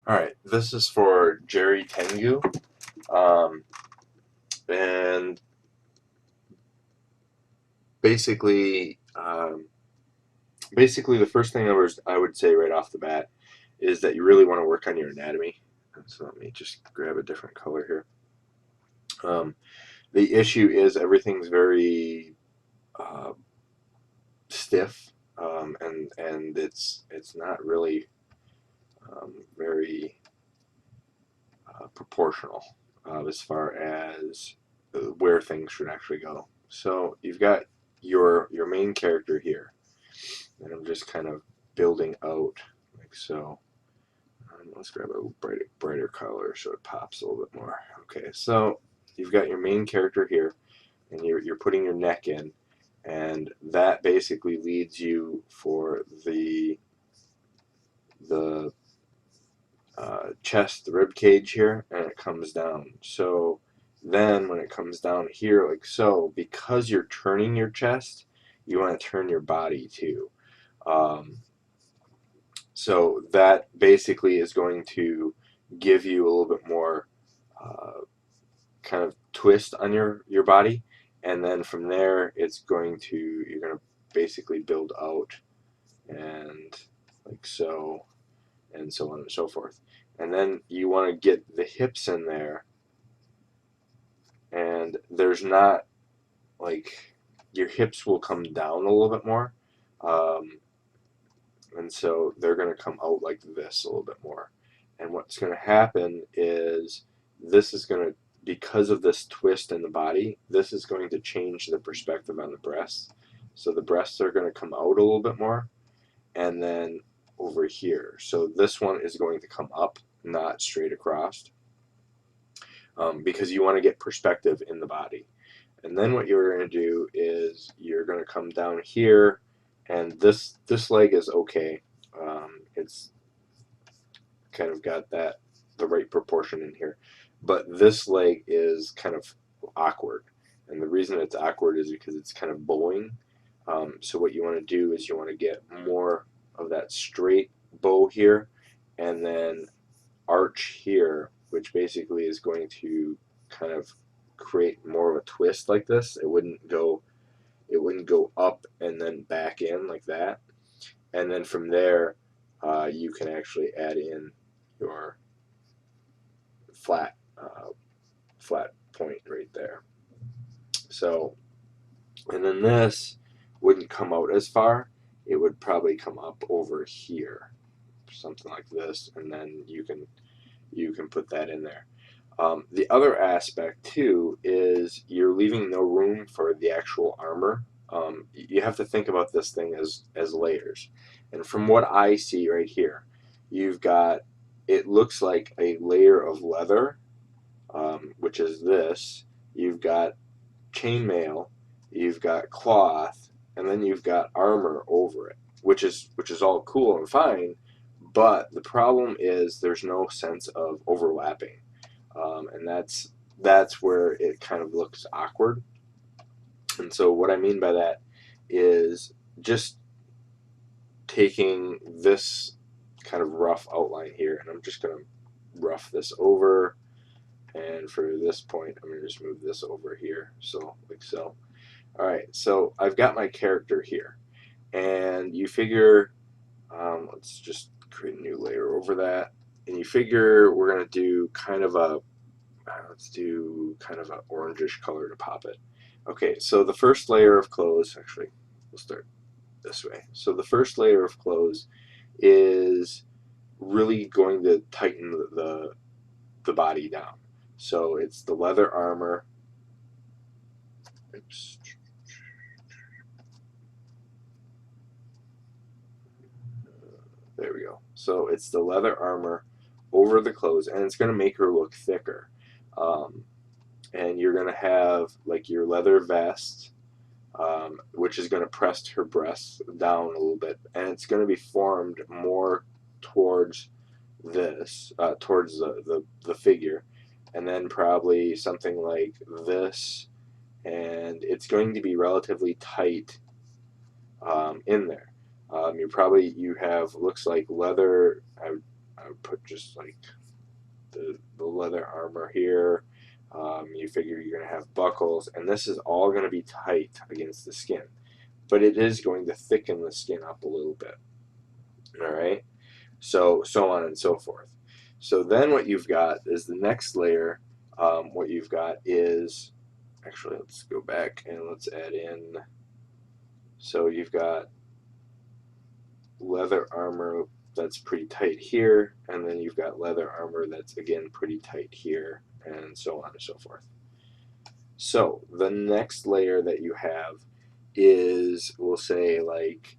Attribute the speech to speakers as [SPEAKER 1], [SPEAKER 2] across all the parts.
[SPEAKER 1] Alright, this is for Jerry Tengu. Um, and basically, basically the first thing I would say right off the bat is that you really want to work on your anatomy. So let me just grab a different color here. Um, the issue is everything's very uh, stiff, and it's not really very proportional as far as where things should actually go. So you've got your main character here, and I'm just kind of building out like so. Let's grab a brighter color so it pops a little bit more. Okay, so you've got your main character here, and you're putting your neck in, and that basically leads you for the chest, the rib cage here, and it comes down. So then when it comes down here like so, because you're turning your chest, you want to turn your body too. Um, so that basically is going to give you a little bit more uh, kind of twist on your body, and then from there you're going to basically build out and like so and so on and so forth. And then you want to get the hips in there, and there's not like your hips will come down a little bit more, um, and so they're going to come out like this a little bit more. And what's going to happen is this is going to, because of this twist in the body, this is going to change the perspective on the breasts. So the breasts are going to come out a little bit more, and then over here. So this one is going to come up, not straight across, because you want to get perspective in the body. And then what you're going to do is you're going to come down here, and this leg is okay. It's kind of got the right proportion in here, but this leg is kind of awkward. And the reason it's awkward is because it's kind of bowing. So what you want to do is you want to get more of that straight bow here, and then arch here, which basically is going to kind of create more of a twist like this. It wouldn't go up and then back in like that. And then from there, you can actually add in your flat flat point right there. So, and then this wouldn't come out as far. It would probably come up over here, something like this, and then you can put that in there. The other aspect too is you're leaving no room for the actual armor. You have to think about this thing as layers. And from what I see right here, you've got, it looks like a layer of leather, which is this. You've got chainmail, you've got cloth, and then you've got armor over it, which is all cool and fine. But the problem is there's no sense of overlapping, and that's where it kind of looks awkward. And so what I mean by that is just taking this kind of rough outline here, and I'm just going to rough this over. And for this point, I'm going to just move this over here, so like so. All right, so I've got my character here, and you figure, let's just create a new layer over that, and you figure we're going to do kind of a, let's do kind of an orangish color to pop it. Okay, so the first layer of clothes, actually, we'll start this way. So the first layer of clothes is really going to tighten the body down. So it's the leather armor. Oops. There we go. So it's the leather armor over the clothes, and it's going to make her look thicker. Um, and you're going to have like your leather vest, which is going to press her breasts down a little bit, and it's going to be formed more towards this, towards the figure, and then probably something like this, and it's going to be relatively tight in there. You have looks like leather. I would put just like the leather armor here. You figure you're going to have buckles, and this is all going to be tight against the skin, but it is going to thicken the skin up a little bit. All right, so on and so forth. So then what you've got is the next layer. What you've got is, actually, let's go back and let's add in. So you've got leather armor that's pretty tight here, and then you've got leather armor that's again pretty tight here, and so on and so forth. So the next layer that you have is, we'll say, like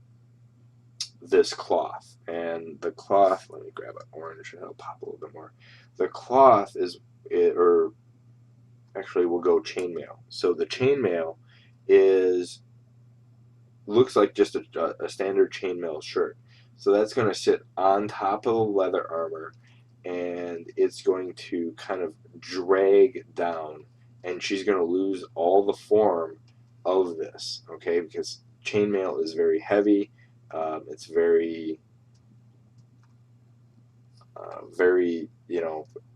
[SPEAKER 1] this cloth, and the cloth, let me grab an orange and it'll pop a little bit more. The cloth is, or actually we'll go chainmail. So the chainmail is, looks like just a standard chainmail shirt. So that's going to sit on top of the leather armor, and it's going to kind of drag down, and she's going to lose all the form of this, okay, because chainmail is very heavy. It's very,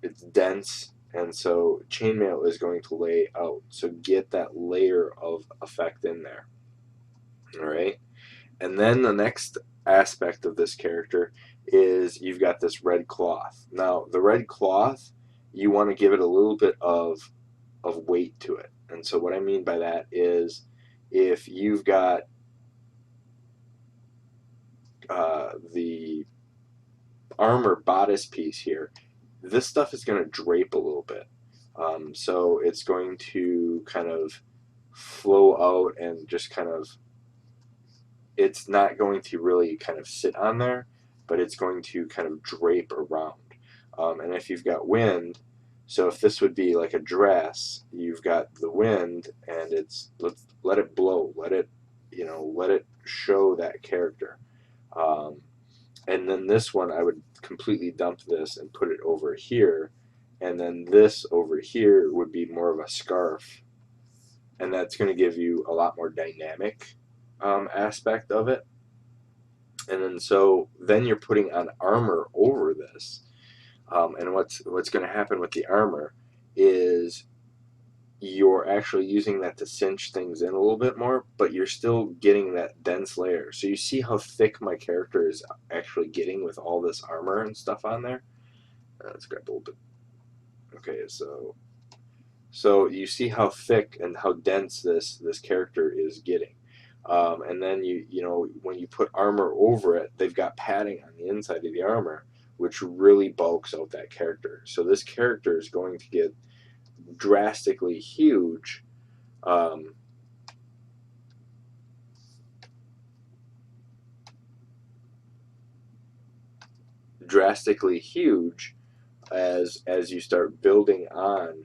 [SPEAKER 1] it's dense, and so chainmail is going to lay out. So get that layer of effect in there, all right? And then the next aspect of this character is you've got this red cloth. Now, the red cloth, you want to give it a little bit of weight to it. And so what I mean by that is if you've got the armor bodice piece here, this stuff is going to drape a little bit. So it's going to kind of flow out and just kind of, it's not going to really kind of sit on there, but it's going to kind of drape around. And if you've got wind, so if this would be like a dress, you've got the wind, and it's, let it blow, let it, let it show that character. And then this one, I would completely dump this and put it over here, and then this over here would be more of a scarf, and that's going to give you a lot more dynamic aspect of it. And then then you're putting on armor over this, and what's going to happen with the armor is you're actually using that to cinch things in a little bit more, but you're still getting that dense layer. So you see how thick my character is actually getting with all this armor and stuff on there. Let's grab a little bit. Okay, so you see how thick and how dense this character is getting. And then when you put armor over it, they've got padding on the inside of the armor, which really bulks out that character. So this character is going to get drastically huge. Drastically huge as you start building on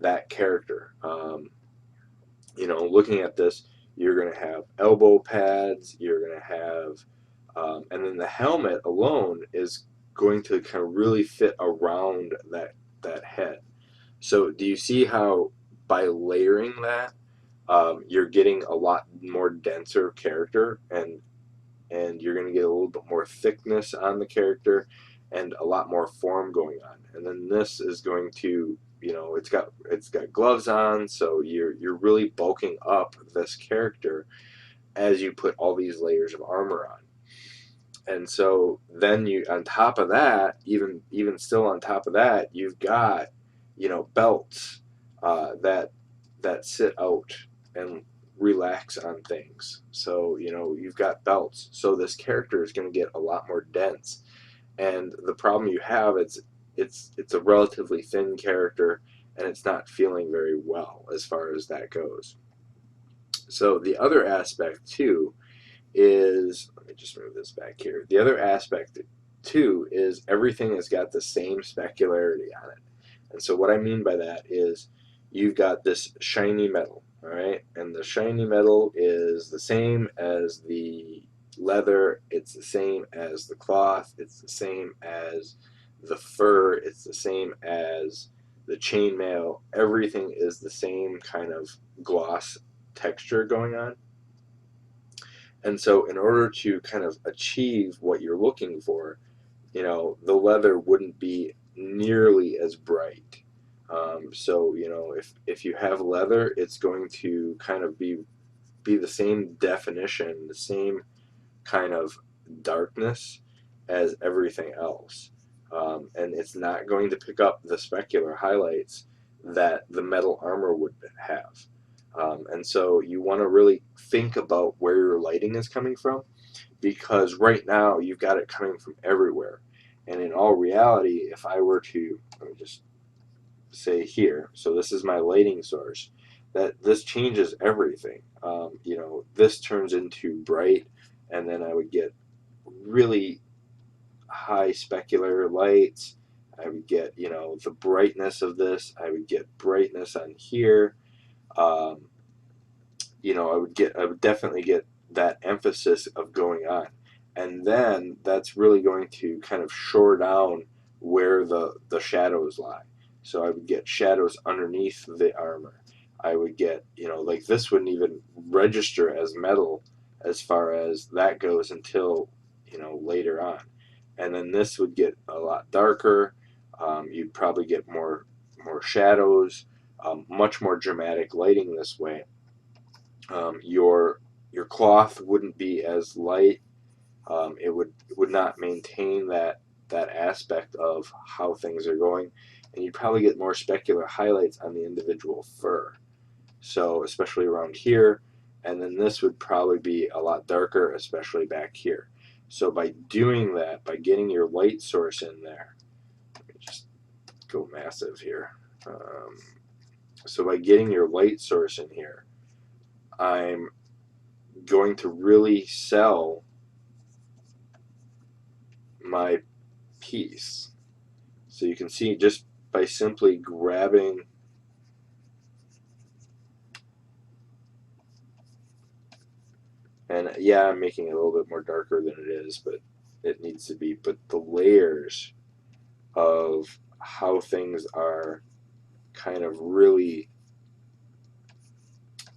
[SPEAKER 1] that character. Looking at this, you're going to have elbow pads, you're going to have, and then the helmet alone is going to kind of really fit around that head. So do you see how by layering that, you're getting a lot more denser character, and you're going to get a little bit more thickness on the character and a lot more form going on. And then this is going to, it's got gloves on, so you're really bulking up this character as you put all these layers of armor on. And so then you, on top of that, even still on top of that, you've got, belts that sit out and relax on things. So you've got belts. So this character is going to get a lot more dense. And the problem you have is it's a relatively thin character, and it's not feeling very well as far as that goes. So the other aspect too is, let me just move this back here. The other aspect too is everything has got the same specularity on it. And so what I mean by that is you've got this shiny metal, all right? And the shiny metal is the same as the leather, it's the same as the cloth, it's the same as the fur, it's the same as the chainmail. Everything is the same kind of gloss texture going on. And so in order to kind of achieve what you're looking for, the leather wouldn't be nearly as bright. So if you have leather, it's going to kind of be the same definition, the same kind of darkness as everything else. And it's not going to pick up the specular highlights that the metal armor would have. And so you want to really think about where your lighting is coming from, because right now you've got it coming from everywhere. And in all reality, if I were to, let me just say here, so this is my lighting source, that this changes everything. This turns into bright, and then I would get really high specular lights. I would get, the brightness of this. I would get brightness on here. Um, I would definitely get that emphasis of going on. And then that's really going to kind of shore down where the shadows lie. So I would get shadows underneath the armor. I would get, like this wouldn't even register as metal as far as that goes until, later on. And then this would get a lot darker. You'd probably get more shadows, much more dramatic lighting this way. Your cloth wouldn't be as light. It would not maintain that aspect of how things are going, and you'd probably get more specular highlights on the individual fur. So especially around here, and then this would probably be a lot darker, especially back here. So by doing that, by getting your light source in there, let me just go massive here. So by getting your light source in here, I'm going to really sell my piece. So you can see just by simply grabbing, and yeah, I'm making it a little bit more darker than it is, but it needs to be. But the layers of how things are kind of really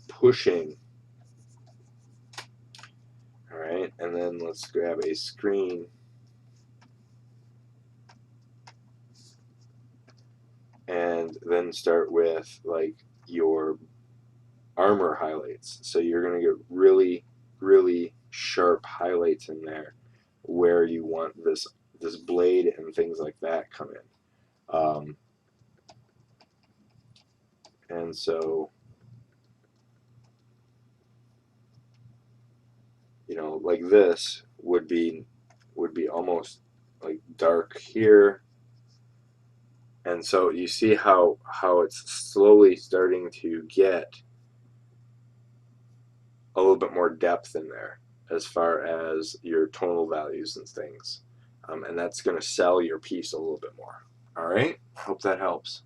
[SPEAKER 1] pushing. All right, and then let's grab a screen. And then start with like your armor highlights. So you're going to get really, really sharp highlights in there where you want this blade and things like that come in. And so, like this would be almost like dark here. And so you see how it's slowly starting to get a little bit more depth in there as far as your tonal values and things. And that's going to sell your piece a little bit more. All right, hope that helps.